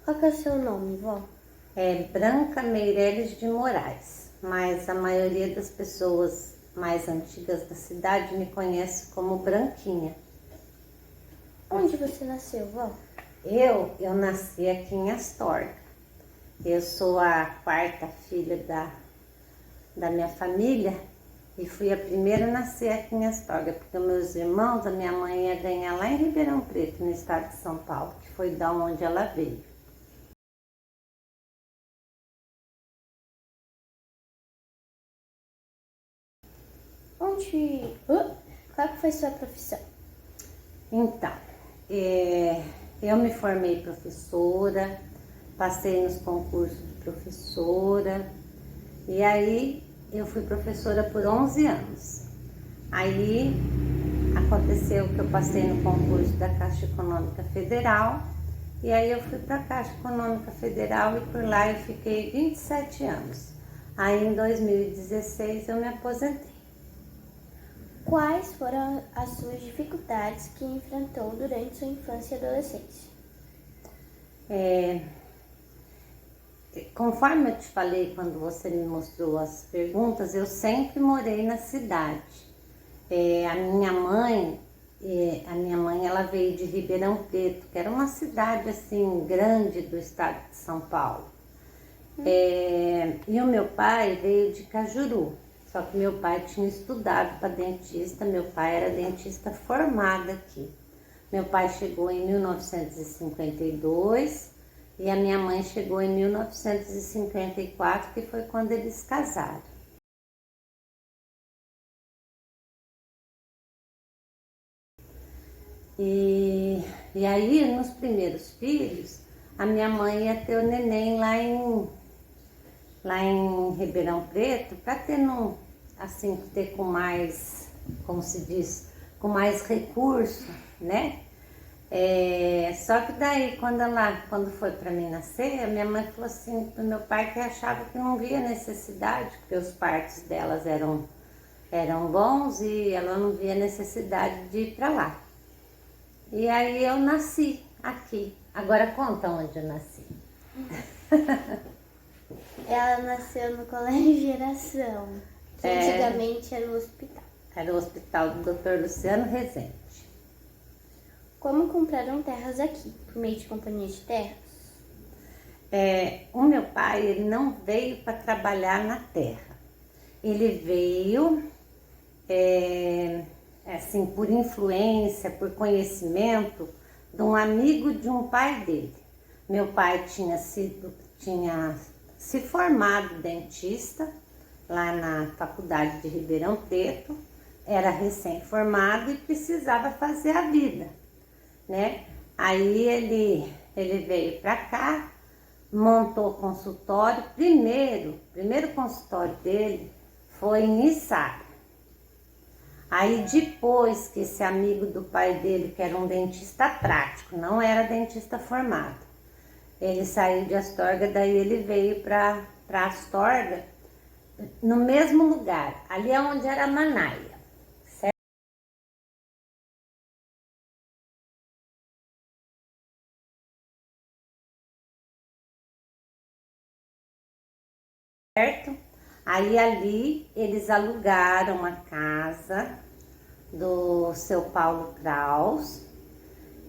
Qual que é o seu nome, vó? É Branca Meireles de Moraes, mas a maioria das pessoas mais antigas da cidade me conhece como Branquinha. Onde você nasceu, vó? Eu nasci aqui em Astorga. Eu sou a quarta filha da minha família e fui a primeira a nascer aqui em Astorga, porque meus irmãos, a minha mãe ia ganhar lá em Ribeirão Preto, no estado de São Paulo, que foi da onde ela veio. Qual que foi sua profissão? Então, eu me formei professora, passei nos concursos de professora e aí eu fui professora por 11 anos. Aí aconteceu que eu passei no concurso da Caixa Econômica Federal e aí eu fui para a Caixa Econômica Federal e por lá eu fiquei 27 anos. Aí em 2016 eu me aposentei. Quais foram as suas dificuldades que enfrentou durante sua infância e adolescência? Conforme eu te falei quando você me mostrou as perguntas, eu sempre morei na cidade. A minha mãe ela veio de Ribeirão Preto, que era uma cidade assim grande do estado de São Paulo. E o meu pai veio de Cajuru, só que meu pai tinha estudado para dentista, meu pai era dentista formado aqui. Meu pai chegou em 1952 e a minha mãe chegou em 1954, que foi quando eles casaram. E aí, nos primeiros filhos, a minha mãe ia ter o neném lá em Ribeirão Preto, para ter, assim, ter com mais, como se diz, com mais recurso, né? Só que daí, quando foi para mim nascer, a minha mãe falou assim pro meu pai que achava que não via necessidade, porque os partos delas eram bons e ela não via necessidade de ir para lá. E aí eu nasci aqui. Agora conta onde eu nasci. Ela nasceu no Colégio Geração, que antigamente era o hospital. Era o hospital do Dr. Luciano Rezende. Como compraram terras aqui? Por meio de companhia de terras? O meu pai, ele não veio para trabalhar na terra. Ele veio, assim, por influência, por conhecimento de um amigo de um pai dele. Meu pai tinha se formado dentista lá na faculdade de Ribeirão Preto, era recém-formado e precisava fazer a vida, né? Aí ele veio para cá, montou consultório. Primeiro consultório dele foi em Içara. Aí depois que esse amigo do pai dele, que era um dentista prático, não era dentista formado, ele saiu de Astorga, daí ele veio para Astorga, no mesmo lugar, ali é onde era a Manaia. Certo? Aí ali eles alugaram a casa do seu Paulo Kraus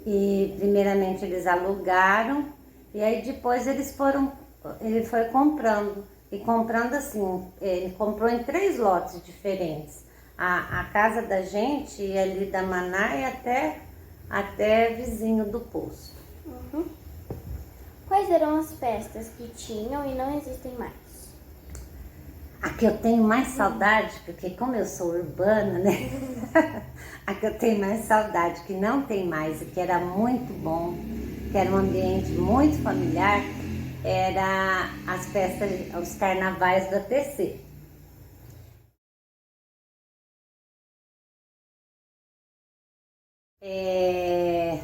e primeiramente eles alugaram e aí depois ele foi comprando e comprando assim, ele comprou em 3 lotes diferentes. A casa da gente ia ali da Manaia até vizinho do Poço. Quais eram as festas que tinham e não existem mais? A que eu tenho mais saudade, porque como eu sou urbana, né? A que eu tenho mais saudade, que não tem mais e que era muito bom, que era um ambiente muito familiar, era as festas, os carnavais do ATC.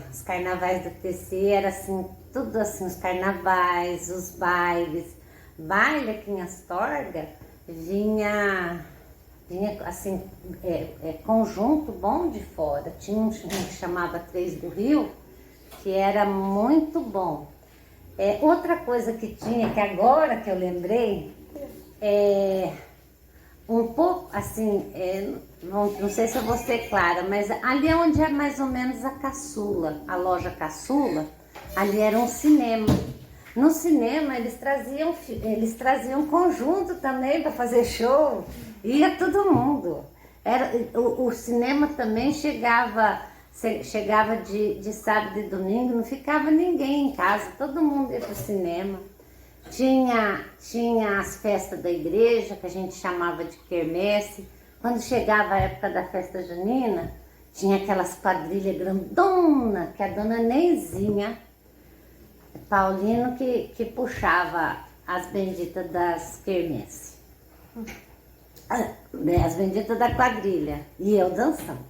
Os carnavais do ATC era assim, tudo assim, os carnavais, os bailes. Baile aqui em Astorga vinha assim, conjunto bom de fora. Tinha um que chamava Três do Rio, que era muito bom. Outra coisa que tinha, que agora que eu lembrei, um pouco assim, não sei se eu vou ser clara, mas ali é onde é mais ou menos a caçula, a loja caçula, ali era um cinema. No cinema eles traziam conjunto também para fazer show, ia todo mundo. O cinema também chegava de sábado e domingo, não ficava ninguém em casa, todo mundo ia para o cinema. Tinha as festas da igreja, que a gente chamava de quermesse. Quando chegava a época da festa junina, tinha aquelas quadrilhas grandona, que a dona Neizinha Paulino que puxava as benditas das quermesse. As benditas da quadrilha. E eu dançando.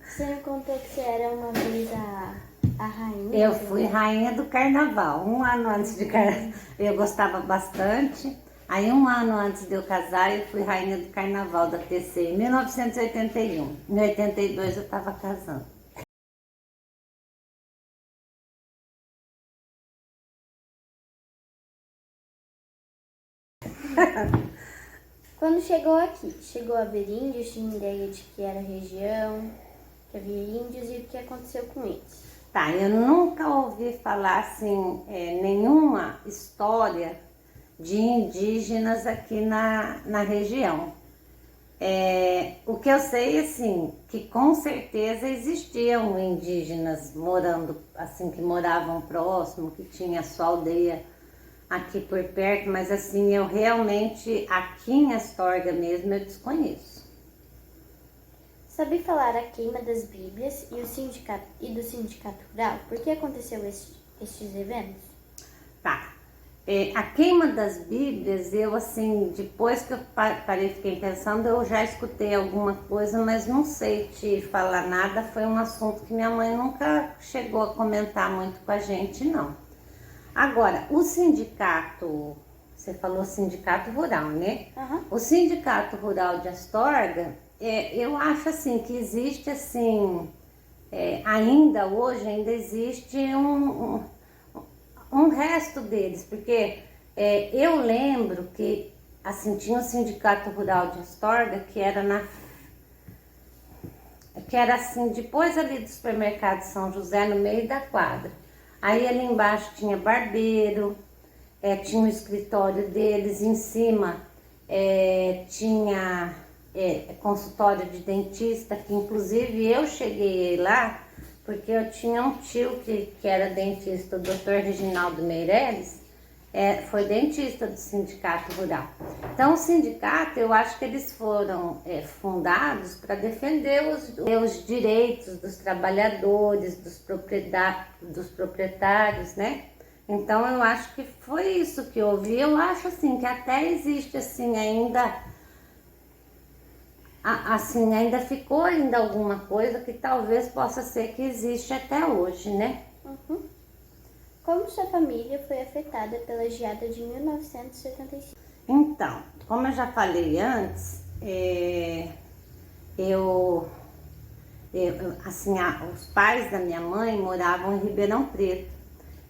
Você me contou que você era uma vez a rainha? Eu fui rainha do carnaval. Um ano antes de carnaval. Eu gostava bastante. Aí um ano antes de eu casar, eu fui rainha do carnaval da TC, em 1981. Em 82 eu estava casando. Quando chegou aqui, chegou a ver índios, tinha ideia de que era região, que havia índios e o que aconteceu com eles? Tá, eu nunca ouvi falar assim, nenhuma história de indígenas aqui na região. O que eu sei, assim, que com certeza existiam indígenas morando, assim, que moravam próximo, que tinha sua aldeia aqui por perto, mas assim, eu realmente, aqui em Astorga mesmo, eu desconheço. Sabe falar a queima das Bíblias e do sindicato rural? Por que aconteceu estes eventos? Tá. A queima das Bíblias, eu assim, depois que eu parei e fiquei pensando, eu já escutei alguma coisa, mas não sei te falar nada. Foi um assunto que minha mãe nunca chegou a comentar muito com a gente, não. Agora, o sindicato, você falou sindicato rural, né? Uhum. O sindicato rural de Astorga, eu acho assim que existe assim, ainda hoje ainda existe um resto deles, porque eu lembro que assim tinha o sindicato rural de Astorga que era assim depois ali do supermercado São José, no meio da quadra. Aí ali embaixo tinha barbeiro, tinha o escritório deles, em cima tinha consultório de dentista, que inclusive eu cheguei lá porque eu tinha um tio que era dentista, o Dr. Reginaldo Meireles, foi dentista do sindicato rural. Então o sindicato, eu acho que eles foram fundados para defender os direitos dos trabalhadores, dos proprietários, né? Então eu acho que foi isso que houve. Eu acho assim que até existe assim ainda ficou ainda alguma coisa que talvez possa ser que existe até hoje, né? Uhum. Como sua família foi afetada pela geada de 1975? Então, como eu já falei antes, os pais da minha mãe moravam em Ribeirão Preto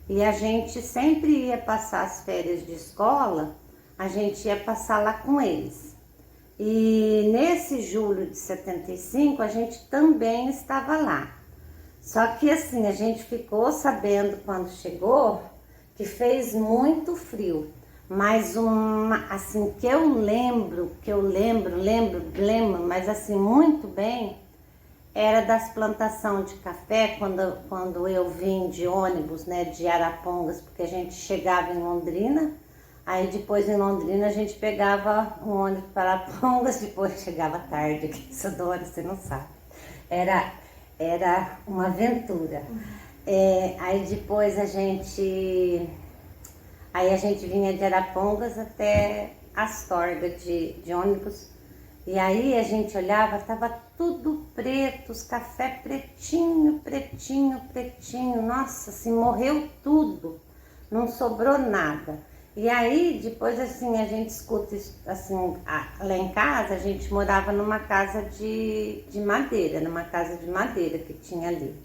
e a gente sempre ia passar as férias de escola, a gente ia passar lá com eles. E nesse julho de 75 a gente também estava lá. Só que assim, a gente ficou sabendo quando chegou que fez muito frio. Mas assim, que eu lembro, mas assim, muito bem, era das plantações de café, quando eu vim de ônibus, né, de Arapongas, porque a gente chegava em Londrina, aí depois em Londrina a gente pegava um ônibus para Arapongas, depois chegava tarde, que essa Dora, você não sabe. Era uma aventura. Aí depois a gente vinha de Arapongas até Astorga de ônibus. E aí a gente olhava, estava tudo preto, os cafés pretinho. Nossa, assim, morreu tudo, não sobrou nada. E aí depois assim a gente escuta, assim, lá em casa a gente morava numa casa de madeira, que tinha ali.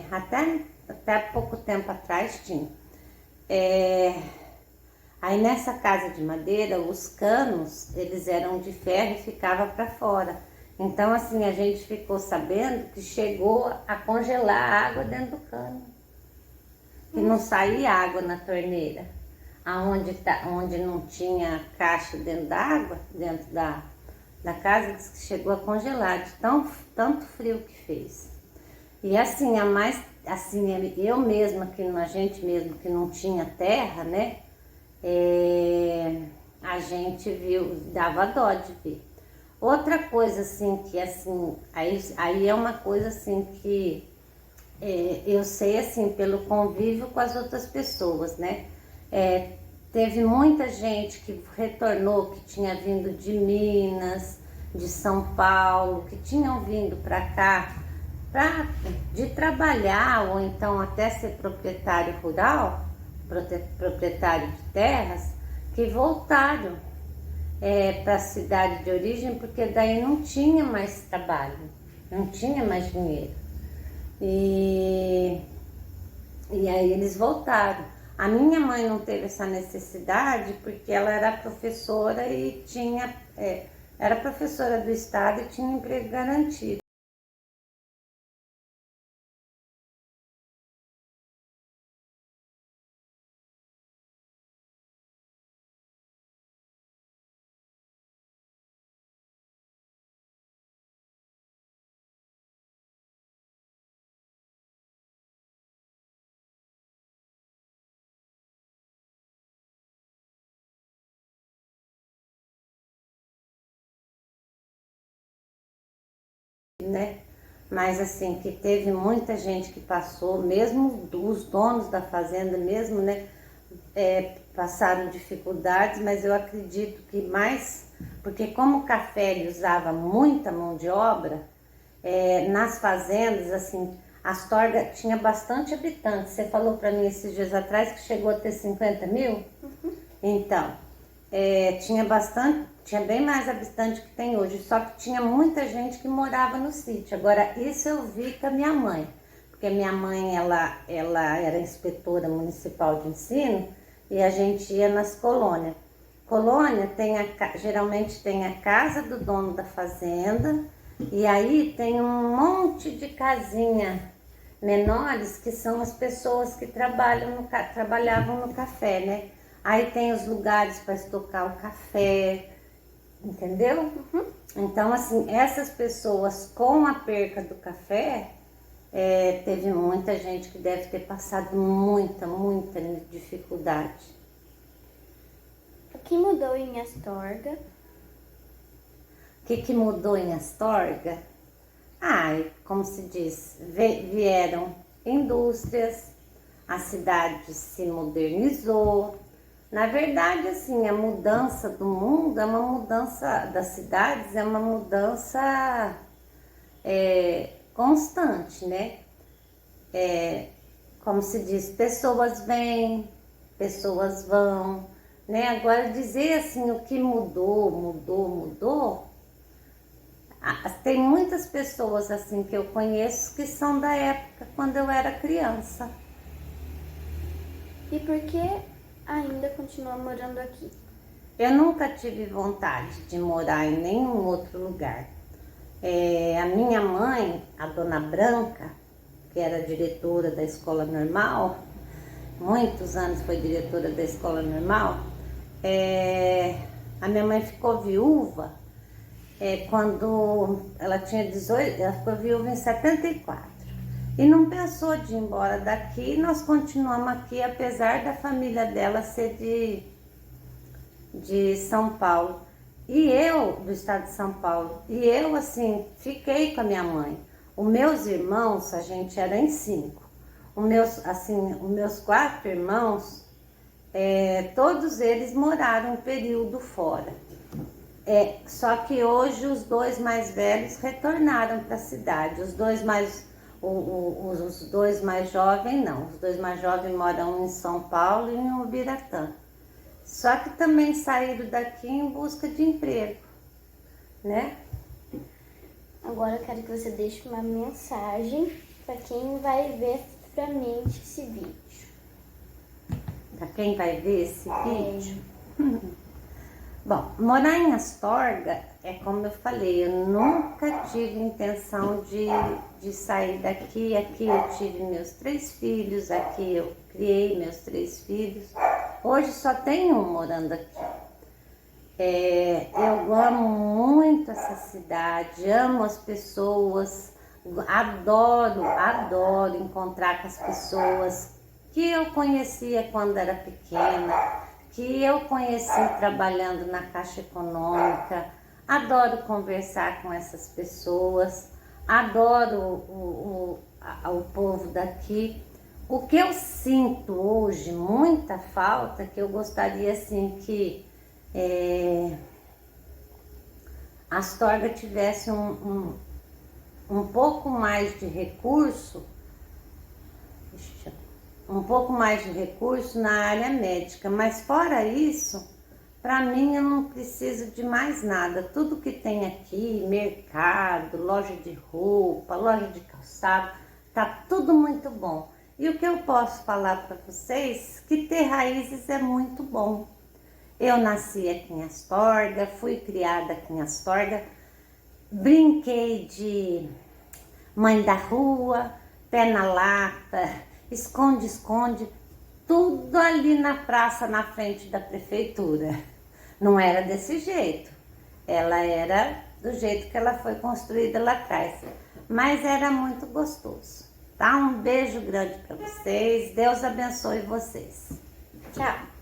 Até até pouco tempo atrás tinha. Aí nessa casa de madeira, os canos, eles eram de ferro e ficava para fora. Então assim, a gente ficou sabendo que chegou a congelar a água dentro do cano. Que não saía água na torneira. Onde não tinha caixa dentro da água, dentro da casa, diz que chegou a congelar, de tanto frio que fez. E assim, eu mesma, a gente mesmo que não tinha terra, né? A gente viu, dava dó de ver. Outra coisa assim, que assim, aí é uma coisa assim que eu sei assim, pelo convívio com as outras pessoas, né? Teve muita gente que retornou, que tinha vindo de Minas, de São Paulo, que tinham vindo para cá de trabalhar ou então até ser proprietário rural, proprietário de terras, que voltaram para a cidade de origem, porque daí não tinha mais trabalho, não tinha mais dinheiro. E aí eles voltaram. A minha mãe não teve essa necessidade porque ela era professora e era professora do estado e tinha emprego garantido. Né? Mas assim, que teve muita gente que passou, mesmo os donos da fazenda mesmo, né? Passaram dificuldades, mas eu acredito que mais, porque como o café ele usava muita mão de obra, nas fazendas, assim, Astorga tinha bastante habitantes. Você falou para mim esses dias atrás que chegou a ter 50 mil? Uhum. Então, tinha bem mais habitante que tem hoje, só que tinha muita gente que morava no sítio. Agora, isso eu vi com a minha mãe, porque minha mãe, ela era inspetora municipal de ensino e a gente ia nas colônias. Colônia geralmente tem a casa do dono da fazenda e aí tem um monte de casinha menores que são as pessoas que trabalhavam no café, né? Aí tem os lugares para estocar o café, entendeu? Uhum. Então, assim, essas pessoas com a perca do café, teve muita gente que deve ter passado muita dificuldade. O que mudou em Astorga? O que mudou em Astorga? Como se diz, vieram indústrias, a cidade se modernizou. Na verdade, assim, a mudança do mundo é uma mudança das cidades, é uma mudança constante, né? Como se diz, pessoas vêm, pessoas vão, né? Agora, dizer assim, o que mudou, tem muitas pessoas assim que eu conheço que são da época quando eu era criança. E por que ainda continua morando aqui? Eu nunca tive vontade de morar em nenhum outro lugar. A minha mãe, a dona Branca, que era diretora da escola normal, muitos anos foi diretora da escola normal, a minha mãe ficou viúva quando ela tinha 18, ela ficou viúva em 74. E não pensou de ir embora daqui, nós continuamos aqui, apesar da família dela ser de São Paulo. Do estado de São Paulo. E eu, assim, fiquei com a minha mãe. Os meus irmãos, a gente era em 5. Os meus 4 irmãos, todos eles moraram um período fora. Só que hoje os 2 mais velhos retornaram para a cidade. Os 2 mais jovens não. Os 2 mais jovens moram em São Paulo e em Ubiratã. Só que também saíram daqui em busca de emprego, né? Agora eu quero que você deixe uma mensagem para quem vai ver futuramente esse vídeo. Para quem vai ver esse vídeo. É, Bom, morar em Astorga é como eu falei, eu nunca tive intenção de sair daqui. Aqui eu tive meus 3 filhos, aqui eu criei meus 3 filhos. Hoje só tenho um morando aqui. Eu amo muito essa cidade, amo as pessoas, adoro encontrar com as pessoas que eu conhecia quando era pequena, que eu conheci trabalhando na Caixa Econômica. Adoro conversar com essas pessoas, adoro o povo daqui. O que eu sinto hoje, muita falta, que eu gostaria assim que Astorga tivesse um pouco mais de recurso, na área médica, mas fora isso, para mim eu não preciso de mais nada. Tudo que tem aqui, mercado, loja de roupa, loja de calçado, tá tudo muito bom. E o que eu posso falar para vocês, que ter raízes é muito bom. Eu nasci aqui em Astorga, fui criada aqui em Astorga, brinquei de mãe da rua, pé na lata, esconde-esconde, tudo ali na praça, na frente da prefeitura. Não era desse jeito, ela era do jeito que ela foi construída lá atrás, mas era muito gostoso. Tá? Um beijo grande para vocês, Deus abençoe vocês. tchau!